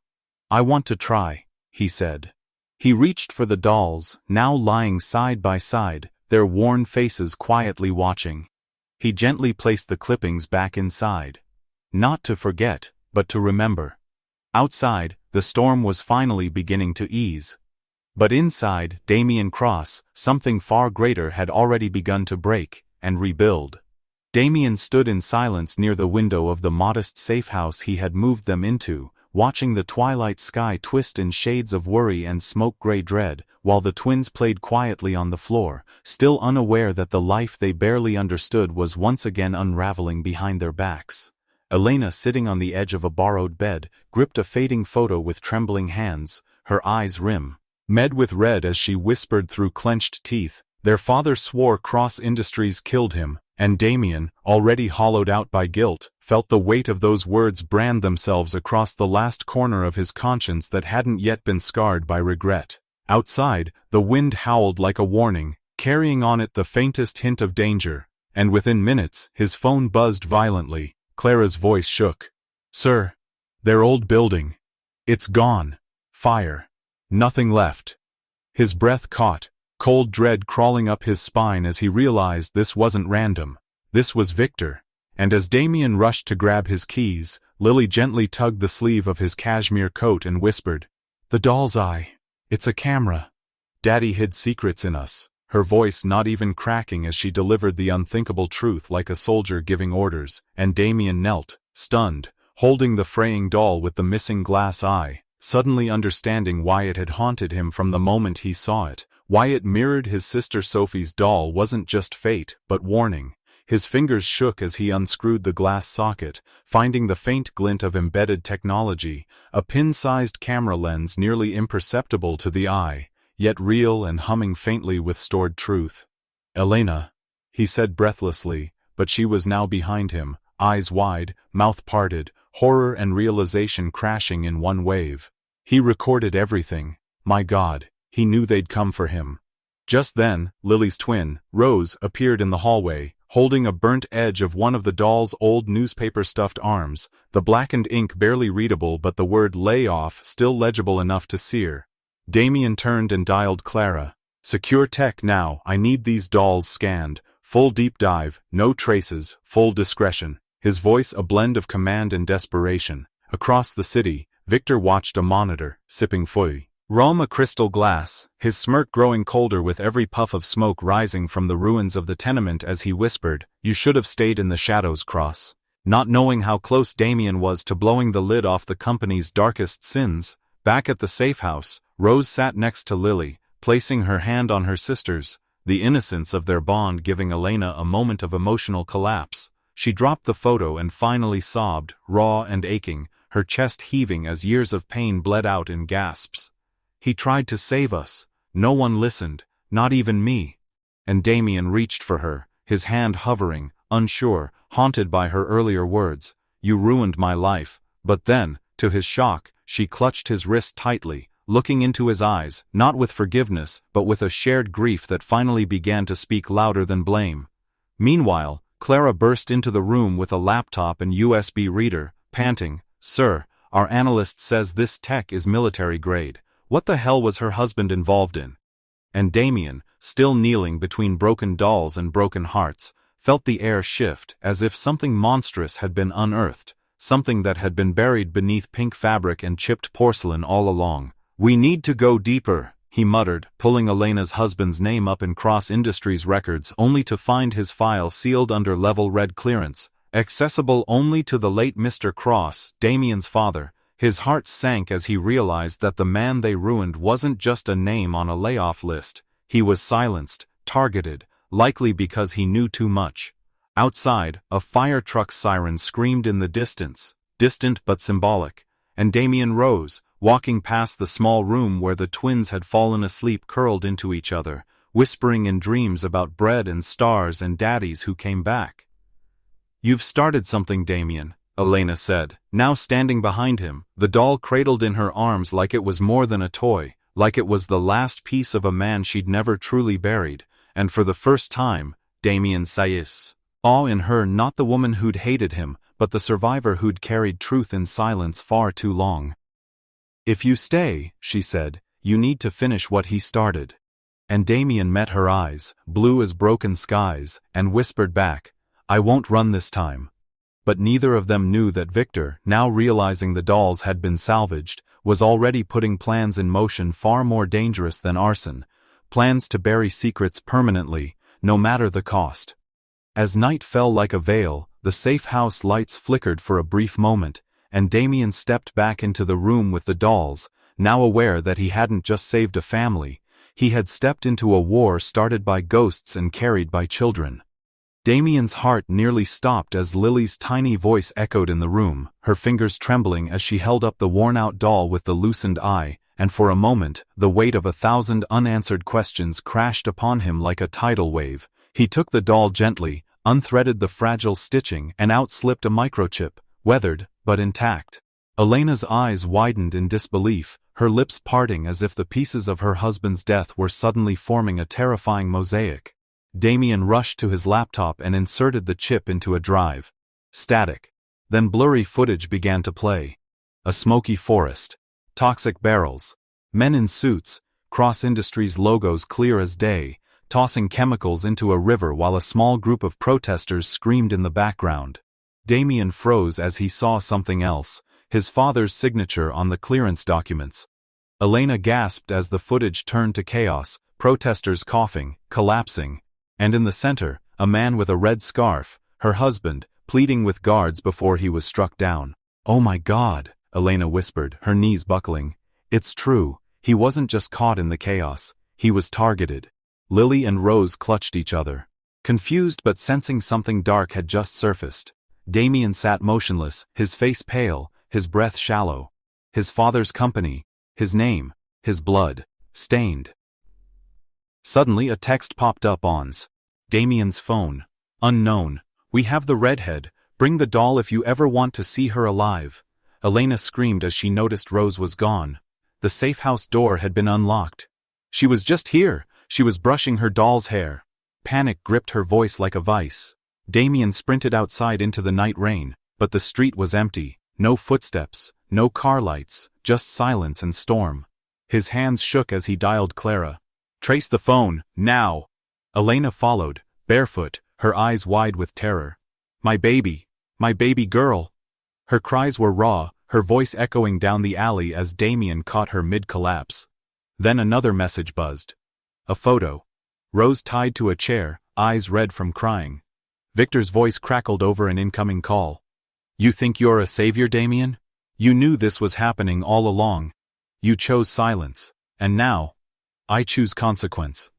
I want to try, he said. He reached for the dolls, now lying side by side, their worn faces quietly watching. He gently placed the clippings back inside. Not to forget, but to remember. Outside, the storm was finally beginning to ease. But inside Damian Cross, something far greater had already begun to break and rebuild. Damian stood in silence near the window of the modest safe house he had moved them into, watching the twilight sky twist in shades of worry and smoke-gray dread, while the twins played quietly on the floor, still unaware that the life they barely understood was once again unraveling behind their backs. Elena, sitting on the edge of a borrowed bed, gripped a fading photo with trembling hands, her eyes rimmed with red as she whispered through clenched teeth, their father swore Cross Industries killed him, and Damian, already hollowed out by guilt, felt the weight of those words brand themselves across the last corner of his conscience that hadn't yet been scarred by regret. Outside, the wind howled like a warning, carrying on it the faintest hint of danger, and within minutes his phone buzzed violently. Clara's voice shook. Sir, their old building. It's gone. Fire. Nothing left. His breath caught, cold dread crawling up his spine as he realized this wasn't random. This was Victor. And as Damian rushed to grab his keys, Lily gently tugged the sleeve of his cashmere coat and whispered, The doll's eye. It's a camera. Daddy hid secrets in us, her voice not even cracking as she delivered the unthinkable truth like a soldier giving orders, and Damian knelt, stunned, holding the fraying doll with the missing glass eye, suddenly understanding why it had haunted him from the moment he saw it, why it mirrored his sister Sophie's doll wasn't just fate, but warning. His fingers shook as he unscrewed the glass socket, finding the faint glint of embedded technology, a pin-sized camera lens nearly imperceptible to the eye, yet real and humming faintly with stored truth. Elena, he said breathlessly, but she was now behind him, eyes wide, mouth parted, horror and realization crashing in one wave. He recorded everything. My God, he knew they'd come for him. Just then, Lily's twin, Rose, appeared in the hallway, holding a burnt edge of one of the doll's old newspaper-stuffed arms, the blackened ink barely readable but the word "lay off" still legible enough to sear. Damian turned and dialed Clara. Secure tech now, I need these dolls scanned. Full deep dive, no traces, full discretion. His voice a blend of command and desperation. Across the city, Victor watched a monitor, sipping feuille. Rome a crystal glass, his smirk growing colder with every puff of smoke rising from the ruins of the tenement as he whispered, You should have stayed in the shadows, Cross. Not knowing how close Damian was to blowing the lid off the company's darkest sins, back at the safe house, Rose sat next to Lily, placing her hand on her sister's, the innocence of their bond giving Elena a moment of emotional collapse. She dropped the photo and finally sobbed, raw and aching, her chest heaving as years of pain bled out in gasps. He tried to save us. No one listened, not even me. And Damian reached for her, his hand hovering, unsure, haunted by her earlier words. You ruined my life. But then, to his shock, she clutched his wrist tightly, looking into his eyes, not with forgiveness, but with a shared grief that finally began to speak louder than blame. Meanwhile, Clara burst into the room with a laptop and USB reader, panting, Sir, our analyst says this tech is military grade. What the hell was her husband involved in? And Damian, still kneeling between broken dolls and broken hearts, felt the air shift as if something monstrous had been unearthed, something that had been buried beneath pink fabric and chipped porcelain all along. "We need to go deeper," he muttered, pulling Elena's husband's name up in Cross Industries records only to find his file sealed under level red clearance, accessible only to the late Mr. Cross, Damian's father. His heart sank as he realized that the man they ruined wasn't just a name on a layoff list. He was silenced, targeted, likely because he knew too much. Outside, a fire truck siren screamed in the distance, distant but symbolic, and Damian rose, walking past the small room where the twins had fallen asleep curled into each other, whispering in dreams about bread and stars and daddies who came back. "You've started something, Damian," Elena said, now standing behind him, the doll cradled in her arms like it was more than a toy, like it was the last piece of a man she'd never truly buried, and for the first time, Damian saw awe in her, not the woman who'd hated him, but the survivor who'd carried truth in silence far too long. "If you stay," she said, "you need to finish what he started." And Damian met her eyes, blue as broken skies, and whispered back, "I won't run this time." But neither of them knew that Victor, now realizing the dolls had been salvaged, was already putting plans in motion far more dangerous than arson, plans to bury secrets permanently, no matter the cost. As night fell like a veil, the safe house lights flickered for a brief moment, and Damian stepped back into the room with the dolls, now aware that he hadn't just saved a family, he had stepped into a war started by ghosts and carried by children. Damian's heart nearly stopped as Lily's tiny voice echoed in the room, her fingers trembling as she held up the worn-out doll with the loosened eye, and for a moment, the weight of 1,000 unanswered questions crashed upon him like a tidal wave. He took the doll gently, unthreaded the fragile stitching, and out slipped a microchip, weathered, but intact. Elena's eyes widened in disbelief, her lips parting as if the pieces of her husband's death were suddenly forming a terrifying mosaic. Damian rushed to his laptop and inserted the chip into a drive. Static. Then blurry footage began to play. A smoky forest. Toxic barrels. Men in suits, Cross Industries logos clear as day, tossing chemicals into a river while a small group of protesters screamed in the background. Damian froze as he saw something else, his father's signature on the clearance documents. Elena gasped as the footage turned to chaos, protesters coughing, collapsing. And in the center, a man with a red scarf, her husband, pleading with guards before he was struck down. "Oh my God," Elena whispered, her knees buckling. "It's true, he wasn't just caught in the chaos, he was targeted." Lily and Rose clutched each other, confused but sensing something dark had just surfaced. Damian sat motionless, his face pale, his breath shallow. His father's company, his name, his blood, stained. Suddenly a text popped up on Damian's phone. "Unknown. We have the redhead. Bring the doll if you ever want to see her alive." Elena screamed as she noticed Rose was gone. The safe house door had been unlocked. "She was just here." She was brushing her doll's hair. Panic gripped her voice like a vice. Damian sprinted outside into the night rain, but the street was empty. No footsteps, no car lights, just silence and storm. His hands shook as he dialed Clara. "Trace the phone, now!" Elena followed, barefoot, her eyes wide with terror. My baby girl!" Her cries were raw, her voice echoing down the alley as Damian caught her mid-collapse. Then another message buzzed. A photo. Rose tied to a chair, eyes red from crying. Victor's voice crackled over an incoming call. "You think you're a savior, Damian? You knew this was happening all along. You chose silence, and now, I choose consequence."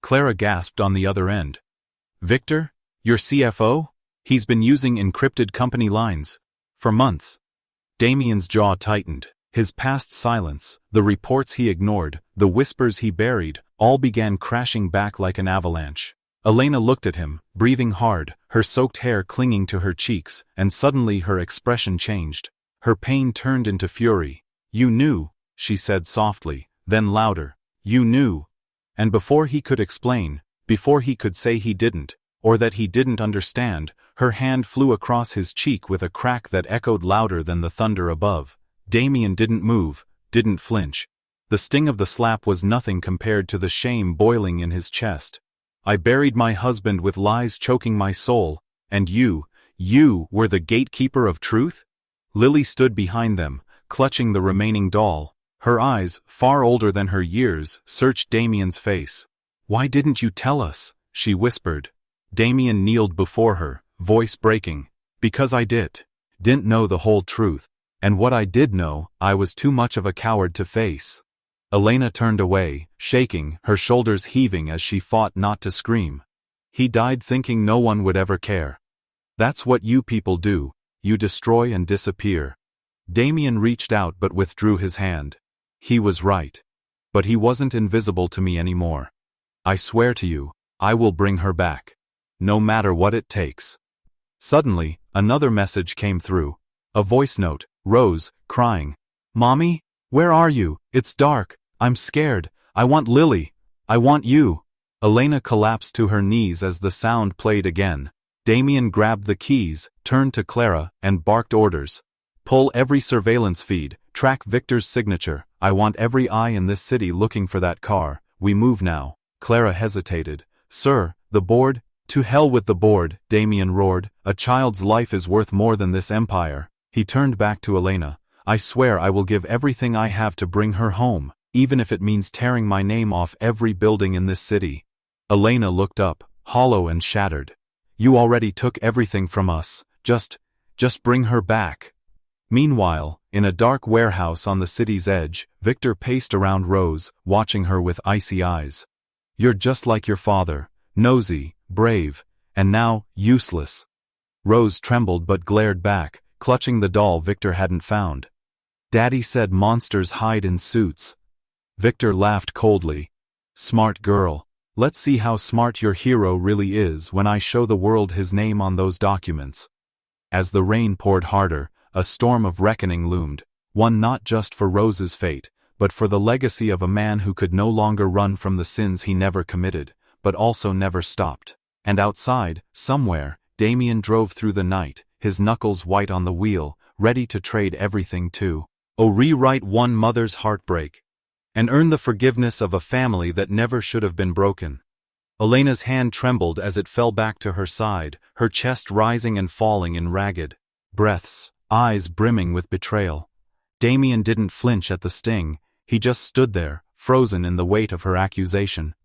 Clara gasped on the other end. "Victor? Your CFO? He's been using encrypted company lines. For months." Damian's jaw tightened. His past silence, the reports he ignored, the whispers he buried, all began crashing back like an avalanche. Elena looked at him, breathing hard, her soaked hair clinging to her cheeks, and suddenly her expression changed. Her pain turned into fury. "You knew," she said softly, then louder. "You knew." And before he could explain, before he could say he didn't, or that he didn't understand, her hand flew across his cheek with a crack that echoed louder than the thunder above. Damian didn't move, didn't flinch. The sting of the slap was nothing compared to the shame boiling in his chest. I buried my husband with lies choking my soul, and you were the gatekeeper of truth? Lily stood behind them, clutching the remaining doll. Her eyes, far older than her years, searched Damian's face. "Why didn't you tell us?" she whispered. Damian kneeled before her, voice breaking. "Because I didn't know the whole truth. And what I did know, I was too much of a coward to face." Elena turned away, shaking, her shoulders heaving as she fought not to scream. "He died thinking no one would ever care. That's what you people do, you destroy and disappear." Damian reached out but withdrew his hand. He was right. But he wasn't invisible to me anymore. "I swear to you, I will bring her back. No matter what it takes." Suddenly, another message came through. A voice note, Rose, crying. "Mommy? Where are you? It's dark. I'm scared. I want Lily. I want you." Elena collapsed to her knees as the sound played again. Damian grabbed the keys, turned to Clara, and barked orders. "Pull every surveillance feed, track Victor's signature. I want every eye in this city looking for that car. We move now." Clara hesitated. "Sir, the board?" "To hell with the board," Damian roared. "A child's life is worth more than this empire." He turned back to Elena. "I swear I will give everything I have to bring her home, even if it means tearing my name off every building in this city." Elena looked up, hollow and shattered. "You already took everything from us. Just bring her back." Meanwhile, in a dark warehouse on the city's edge, Victor paced around Rose, watching her with icy eyes. "You're just like your father, nosy, brave, and now, useless." Rose trembled but glared back, clutching the doll Victor hadn't found. "Daddy said monsters hide in suits." Victor laughed coldly. "Smart girl. Let's see how smart your hero really is when I show the world his name on those documents." As the rain poured harder, a storm of reckoning loomed, one not just for Rose's fate, but for the legacy of a man who could no longer run from the sins he never committed, but also never stopped. And outside, somewhere, Damian drove through the night, his knuckles white on the wheel, ready to trade everything to rewrite one mother's heartbreak, and earn the forgiveness of a family that never should have been broken. Elena's hand trembled as it fell back to her side, her chest rising and falling in ragged breaths, eyes brimming with betrayal. Damian didn't flinch at the sting, he just stood there, frozen in the weight of her accusation.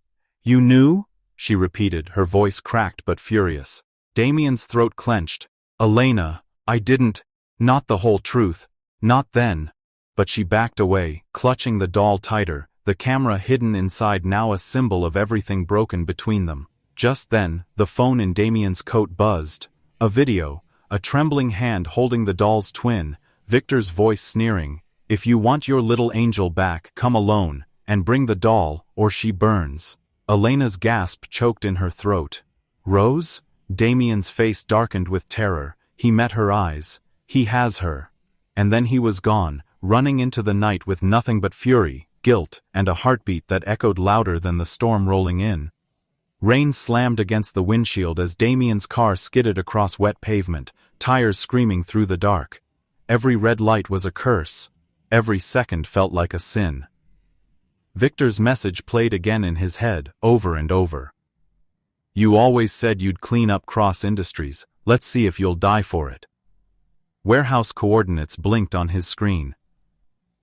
"You knew?" she repeated, her voice cracked but furious. Damian's throat clenched. "Elena, I didn't. Not the whole truth. Not then." But she backed away, clutching the doll tighter, the camera hidden inside now a symbol of everything broken between them. Just then, the phone in Damian's coat buzzed. A video, a trembling hand holding the doll's twin, Victor's voice sneering. "If you want your little angel back, come alone, and bring the doll, or she burns." Elena's gasp choked in her throat. "Rose?" Damian's face darkened with terror. He met her eyes. "He has her." And then he was gone, running into the night with nothing but fury, guilt, and a heartbeat that echoed louder than the storm rolling in. Rain slammed against the windshield as Damian's car skidded across wet pavement, tires screaming through the dark. Every red light was a curse. Every second felt like a sin. Victor's message played again in his head, over and over. "You always said you'd clean up Cross Industries. Let's see if you'll die for it." Warehouse coordinates blinked on his screen.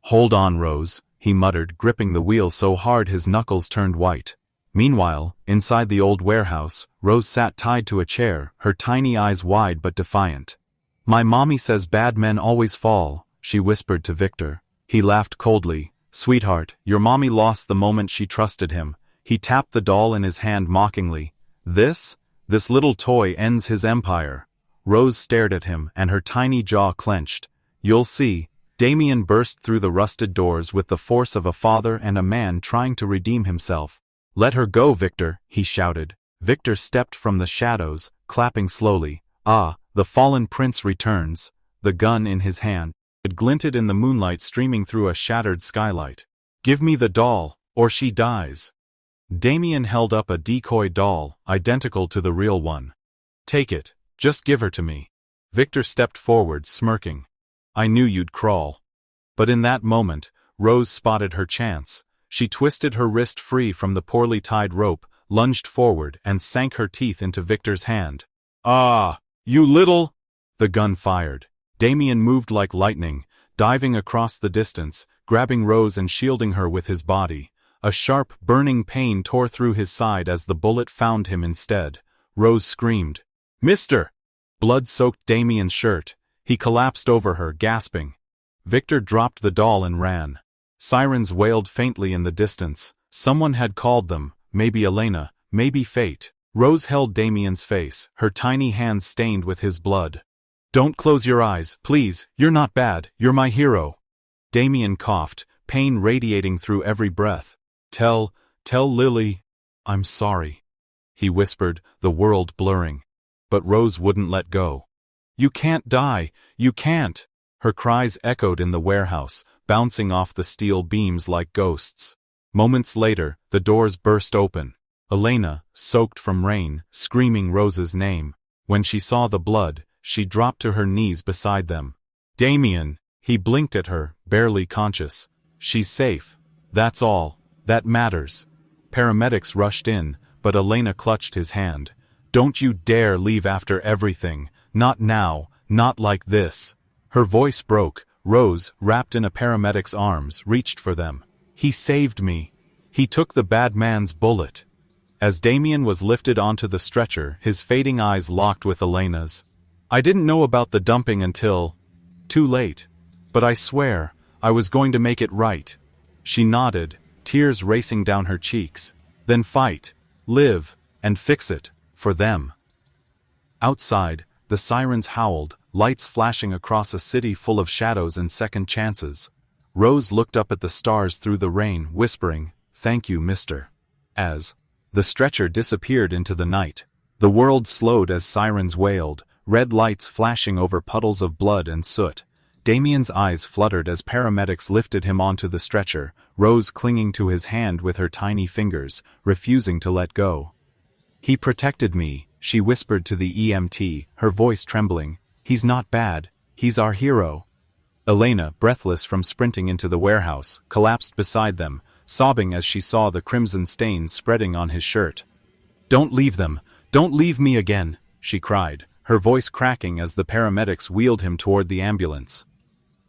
"Hold on, Rose," he muttered, gripping the wheel so hard his knuckles turned white. Meanwhile, inside the old warehouse, Rose sat tied to a chair, her tiny eyes wide but defiant. "My mommy says bad men always fall," she whispered to Victor. He laughed coldly. "Sweetheart, your mommy lost the moment she trusted him." He tapped the doll in his hand mockingly. This little toy ends his empire." Rose stared at him, and her tiny jaw clenched. "You'll see." Damian burst through the rusted doors with the force of a father and a man trying to redeem himself. "Let her go, Victor," he shouted. Victor stepped from the shadows, clapping slowly. "Ah, the fallen prince returns." The gun in his hand, it glinted in the moonlight streaming through a shattered skylight. "Give me the doll, or she dies." Damian held up a decoy doll, identical to the real one. "Take it. Just give her to me." Victor stepped forward, smirking. "I knew you'd crawl." But in that moment, Rose spotted her chance. She twisted her wrist free from the poorly tied rope, lunged forward, and sank her teeth into Victor's hand. "Ah, you little—" The gun fired. Damian moved like lightning, diving across the distance, grabbing Rose and shielding her with his body. A sharp, burning pain tore through his side as the bullet found him instead. Rose screamed. "Mister!" Blood soaked Damian's shirt. He collapsed over her, gasping. Victor dropped the doll and ran. Sirens wailed faintly in the distance. Someone had called them, maybe Elena, maybe fate. Rose held Damian's face, her tiny hands stained with his blood. "Don't close your eyes, please, you're not bad, you're my hero." Damian coughed, pain radiating through every breath. Tell Lily, I'm sorry," he whispered, the world blurring. But Rose wouldn't let go. "You can't die, you can't!" Her cries echoed in the warehouse, bouncing off the steel beams like ghosts. Moments later, the doors burst open. Elena, soaked from rain, screaming Rose's name. When she saw the blood, she dropped to her knees beside them. "Damian," he blinked at her, barely conscious. "She's safe. That's all. That matters." Paramedics rushed in, but Elena clutched his hand. "Don't you dare leave after everything. Not now, not like this." Her voice broke. Rose, wrapped in a paramedic's arms, reached for them. "He saved me. He took the bad man's bullet." As Damian was lifted onto the stretcher, his fading eyes locked with Elena's. "I didn't know about the dumping until— too late. But I swear, I was going to make it right." She nodded, tears racing down her cheeks. "Then fight, live, and fix it, for them." Outside, the sirens howled, lights flashing across a city full of shadows and second chances. Rose looked up at the stars through the rain, whispering, "Thank you, mister." As the stretcher disappeared into the night, the world slowed as sirens wailed, red lights flashing over puddles of blood and soot. Damian's eyes fluttered as paramedics lifted him onto the stretcher, Rose clinging to his hand with her tiny fingers, refusing to let go. "He protected me," she whispered to the EMT, her voice trembling. "He's not bad. He's our hero." Elena, breathless from sprinting into the warehouse, collapsed beside them, sobbing as she saw the crimson stains spreading on his shirt. "Don't leave them! Don't leave me again!" she cried, her voice cracking as the paramedics wheeled him toward the ambulance.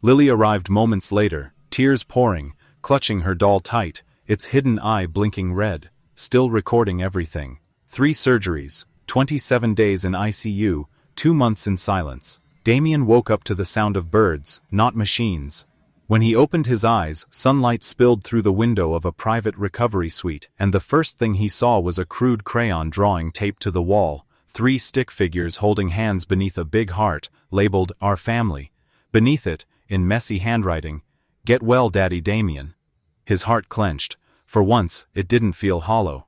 Lily arrived moments later, tears pouring, clutching her doll tight, its hidden eye blinking red, still recording everything. 3 surgeries, 27 days in ICU, 2 months in silence. Damian woke up to the sound of birds, not machines. When he opened his eyes, sunlight spilled through the window of a private recovery suite, and the first thing he saw was a crude crayon drawing taped to the wall, 3 stick figures holding hands beneath a big heart, labeled, "Our Family." Beneath it, in messy handwriting, "Get well, Daddy Damian." His heart clenched. For once, it didn't feel hollow.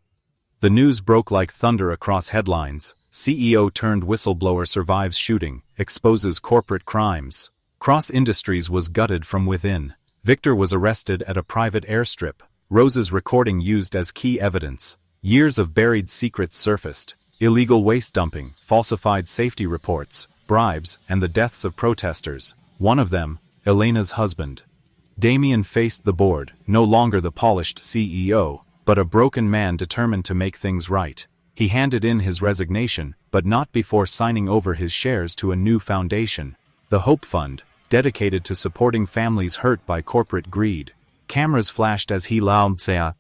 The news broke like thunder across headlines. CEO turned whistleblower survives shooting, exposes corporate crimes. Cross Industries was gutted from within. Victor was arrested at a private airstrip. Rose's recording used as key evidence. Years of buried secrets surfaced. Illegal waste dumping, falsified safety reports, bribes, and the deaths of protesters. One of them, Elena's husband. Damian faced the board, no longer the polished CEO, but a broken man determined to make things right. He handed in his resignation, but not before signing over his shares to a new foundation, the Hope Fund, dedicated to supporting families hurt by corporate greed. Cameras flashed as he loudly said,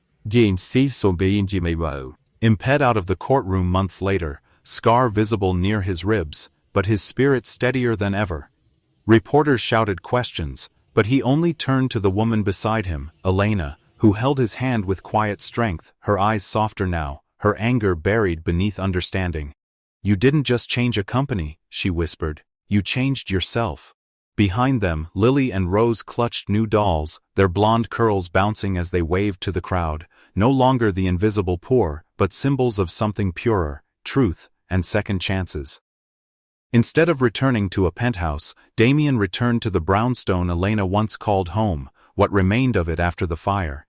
imped out of the courtroom months later, scar visible near his ribs, but his spirit steadier than ever. Reporters shouted questions, but he only turned to the woman beside him, Elena, who held his hand with quiet strength, her eyes softer now, her anger buried beneath understanding. "You didn't just change a company," she whispered. "You changed yourself." Behind them, Lily and Rose clutched new dolls, their blonde curls bouncing as they waved to the crowd, no longer the invisible poor, but symbols of something purer, truth, and second chances. Instead of returning to a penthouse, Damian returned to the brownstone Elena once called home, what remained of it after the fire.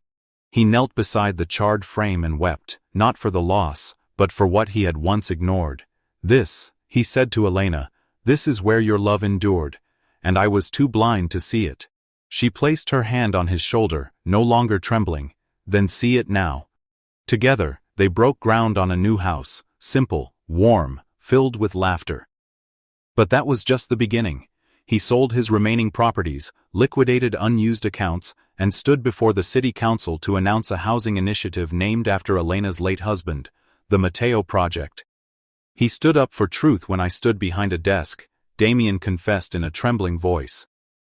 He knelt beside the charred frame and wept, not for the loss, but for what he had once ignored. "This," he said to Elena, "this is where your love endured, and I was too blind to see it." She placed her hand on his shoulder, no longer trembling. Then see it now. Together, they broke ground on a new house, simple, warm, filled with laughter. But that was just the beginning. He sold his remaining properties, liquidated unused accounts, and stood before the city council to announce a housing initiative named after Elena's late husband, the Mateo Project. He stood up for truth when I stood behind a desk, Damian confessed in a trembling voice.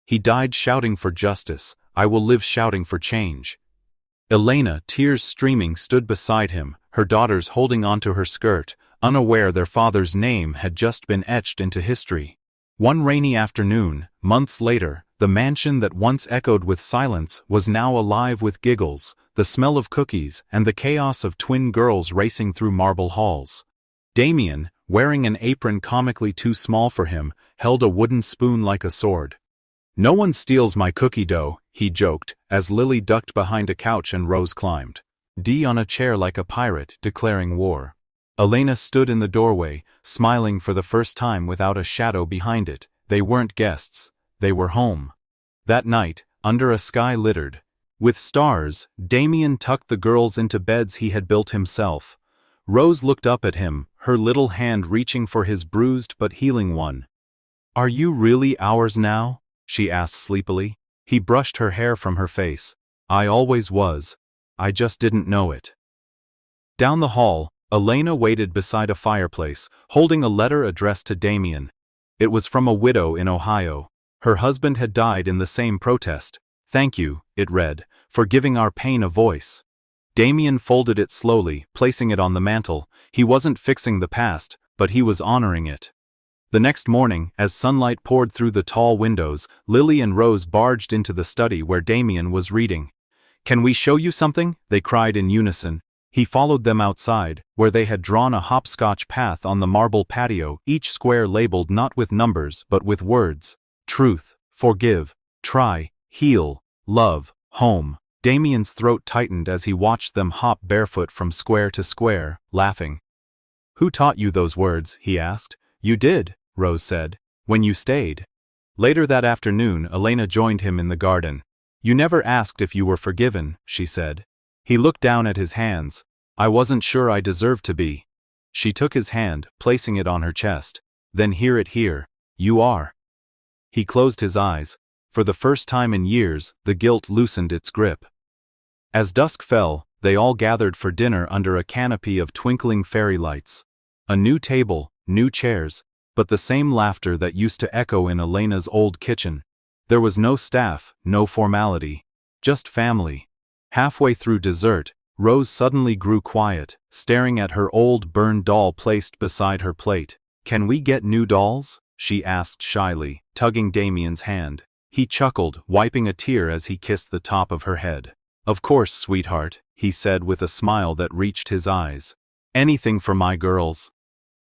He died shouting for justice. I will live shouting for change. Elena, tears streaming, stood beside him, her daughters holding onto her skirt, unaware their father's name had just been etched into history. One rainy afternoon, months later, the mansion that once echoed with silence was now alive with giggles, the smell of cookies, and the chaos of twin girls racing through marble halls. Damian, wearing an apron comically too small for him, held a wooden spoon like a sword. "No one steals my cookie dough," he joked, as Lily ducked behind a couch and Rose climbed on a chair like a pirate, declaring war. Elena stood in the doorway, smiling for the first time without a shadow behind it. They weren't guests, they were home. That night, under a sky littered with stars, Damian tucked the girls into beds he had built himself. Rose looked up at him, her little hand reaching for his bruised but healing one. "Are you really ours now?" she asked sleepily. He brushed her hair from her face. "I always was. I just didn't know it." Down the hall, Elena waited beside a fireplace, holding a letter addressed to Damian. It was from a widow in Ohio. Her husband had died in the same protest. "Thank you," it read, "for giving our pain a voice." Damian folded it slowly, placing it on the mantel. He wasn't fixing the past, but he was honoring it. The next morning, as sunlight poured through the tall windows, Lily and Rose barged into the study where Damian was reading. "Can we show you something?" they cried in unison. He followed them outside, where they had drawn a hopscotch path on the marble patio, each square labeled not with numbers but with words: truth, forgive, try, heal, love, home. Damian's throat tightened as he watched them hop barefoot from square to square, laughing. "Who taught you those words?" he asked. "You did," Rose said, "when you stayed." Later that afternoon, Elena joined him in the garden. "You never asked if you were forgiven," she said. He looked down at his hands. "I wasn't sure I deserved to be." She took his hand, placing it on her chest. "Then here. You are." He closed his eyes. For the first time in years, the guilt loosened its grip. As dusk fell, they all gathered for dinner under a canopy of twinkling fairy lights. A new table, new chairs, but the same laughter that used to echo in Elena's old kitchen. There was no staff, no formality. Just family. Halfway through dessert, Rose suddenly grew quiet, staring at her old burned doll placed beside her plate. "Can we get new dolls?" she asked shyly, tugging Damian's hand. He chuckled, wiping a tear as he kissed the top of her head. "Of course, sweetheart," he said with a smile that reached his eyes. "Anything for my girls."